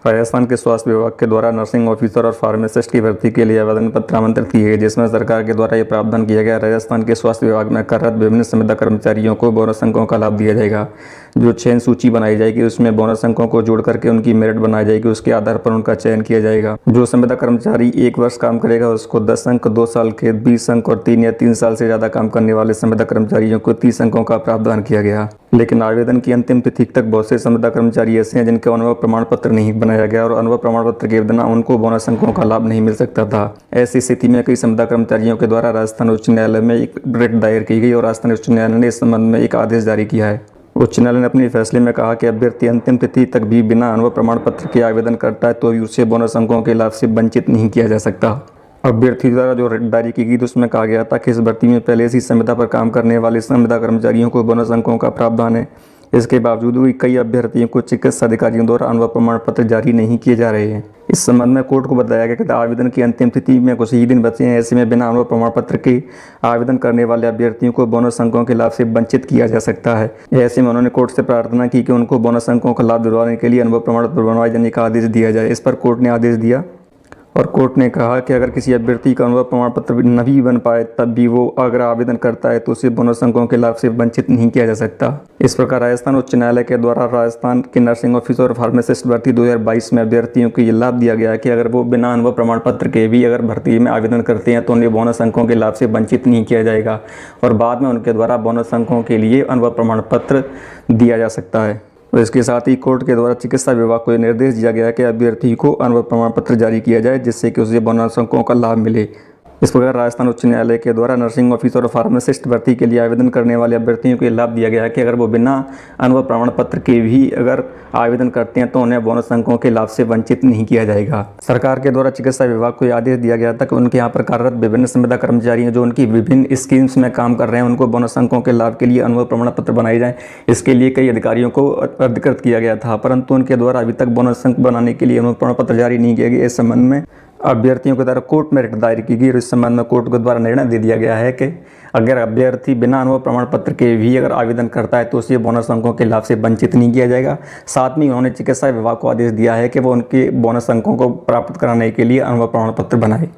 राजस्थान के स्वास्थ्य विभाग के द्वारा नर्सिंग ऑफिसर और फार्मासिस्ट की भर्ती के लिए आवेदन पत्र आमंत्रित किए गए, जिसमें सरकार के द्वारा यह प्रावधान किया गया। राजस्थान के स्वास्थ्य विभाग में कार्यरत विभिन्न संविदा कर्मचारियों को बोनस अंकों का लाभ दिया जाएगा। जो चयन सूची बनाई जाएगी उसमें बोनस अंकों को जोड़ करके उनकी मेरिट बनाई जाएगी, उसके आधार पर उनका चयन किया जाएगा। जो संविदा कर्मचारी 1 वर्ष काम करेगा उसको 10 अंक, 2 साल के 20 अंक और 3 या 3 साल से ज़्यादा काम करने वाले संविदा कर्मचारियों को 30 अंकों का प्रावधान किया गया। लेकिन आवेदन की अंतिम तिथि तक बहुत से संविदा कर्मचारी ऐसे हैं जिनका अनुभव प्रमाण पत्र नहीं बनाया गया और अनुभव प्रमाण पत्र के बिना उनको बोनस अंकों का लाभ नहीं मिल सकता था। ऐसी स्थिति में कई संविदा कर्मचारियों के द्वारा राजस्थान उच्च न्यायालय में एक रिट दायर की गई और राजस्थान उच्च न्यायालय ने इस संबंध में एक आदेश जारी किया है। उच्च न्यायालय ने अपने फैसले में कहा कि अभ्यर्थी अंतिम तिथि तक भी बिना अनुभव प्रमाण पत्र के आवेदन करता है तो भी उसे बोनस अंकों के लाभ से वंचित नहीं किया जा सकता। अभ्यर्थी द्वारा जो रिट जारी की गई उसमें कहा गया था कि इस भर्ती में पहले से संविदा पर काम करने वाले संविदा कर्मचारियों को बोनस अंकों का प्रावधान है। इसके बावजूद भी कई अभ्यर्थियों को चिकित्सा अधिकारियों द्वारा अनुभव प्रमाण पत्र जारी नहीं किए जा रहे हैं। इस संबंध में कोर्ट को बताया गया कि आवेदन की अंतिम तिथि में कुछ ही दिन बचे हैं। ऐसे में बिना अनुभव प्रमाण पत्र के आवेदन करने वाले अभ्यर्थियों को बोनस अंकों के लाभ से वंचित किया जा सकता है। ऐसे में उन्होंने कोर्ट से प्रार्थना की कि उनको बोनस अंकों का लाभ दिलवाने के लिए अनुभव प्रमाण पत्र बनवाए जाने का आदेश दिया जाए। इस पर कोर्ट ने आदेश दिया और कोर्ट ने कहा कि अगर किसी अभ्यर्थी का अनुभव प्रमाण पत्र न भी बन पाए तब भी वो अगर आवेदन करता है तो उसे बोनस अंकों के लाभ से वंचित नहीं किया जा सकता। इस प्रकार राजस्थान उच्च न्यायालय के द्वारा राजस्थान के नर्सिंग ऑफिसर और फार्मासिस्ट भर्ती 2022 में अभ्यर्थियों को ये लाभ दिया गया है कि अगर वो बिना अनुभव प्रमाण पत्र के भी अगर भर्ती में आवेदन करते हैं तो उन्हें बोनस अंकों के लाभ से वंचित नहीं किया जाएगा और बाद में उनके द्वारा बोनस अंकों के लिए अनुभव प्रमाण पत्र दिया जा सकता है। और इसके साथ ही कोर्ट के द्वारा चिकित्सा विभाग को यह निर्देश दिया गया कि अभ्यर्थी को अनुभव प्रमाण पत्र जारी किया जाए जिससे कि उसे बोनस अंकों का लाभ मिले। इस प्रकार राजस्थान उच्च न्यायालय के द्वारा नर्सिंग ऑफिसर और फार्मासिस्ट भर्ती के लिए आवेदन करने वाले अभ्यर्थियों को यह लाभ दिया गया है कि अगर वो बिना अनुभव प्रमाण पत्र के भी अगर आवेदन करते हैं तो उन्हें बोनस अंकों के लाभ से वंचित नहीं किया जाएगा। सरकार के द्वारा चिकित्सा विभाग को यह आदेश दिया गया था कि उनके यहाँ पर कार्यरत विभिन्न संविदा कर्मचारी हैं जो उनकी विभिन्न स्कीम्स में काम कर रहे हैं, उनको बोनस अंकों के लाभ के लिए अनुभव प्रमाण पत्र बनाए जाएँ। इसके लिए कई अधिकारियों को अधिकृत किया गया था, परंतु उनके द्वारा अभी तक बोनस अंक बनाने के लिए अनुभव प्रमाण पत्र जारी नहीं किया गया। इस संबंध में अभ्यर्थियों के द्वारा कोर्ट में रिट दायर की गई और इस संबंध में कोर्ट के द्वारा निर्णय दे दिया गया है कि अगर अभ्यर्थी बिना अनुभव प्रमाण पत्र के भी अगर आवेदन करता है तो उसे बोनस अंकों के लाभ से वंचित नहीं किया जाएगा। साथ में उन्होंने चिकित्सा विभाग को आदेश दिया है कि वो उनके बोनस अंकों को प्राप्त कराने के लिए अनुभव प्रमाण पत्र बनाए।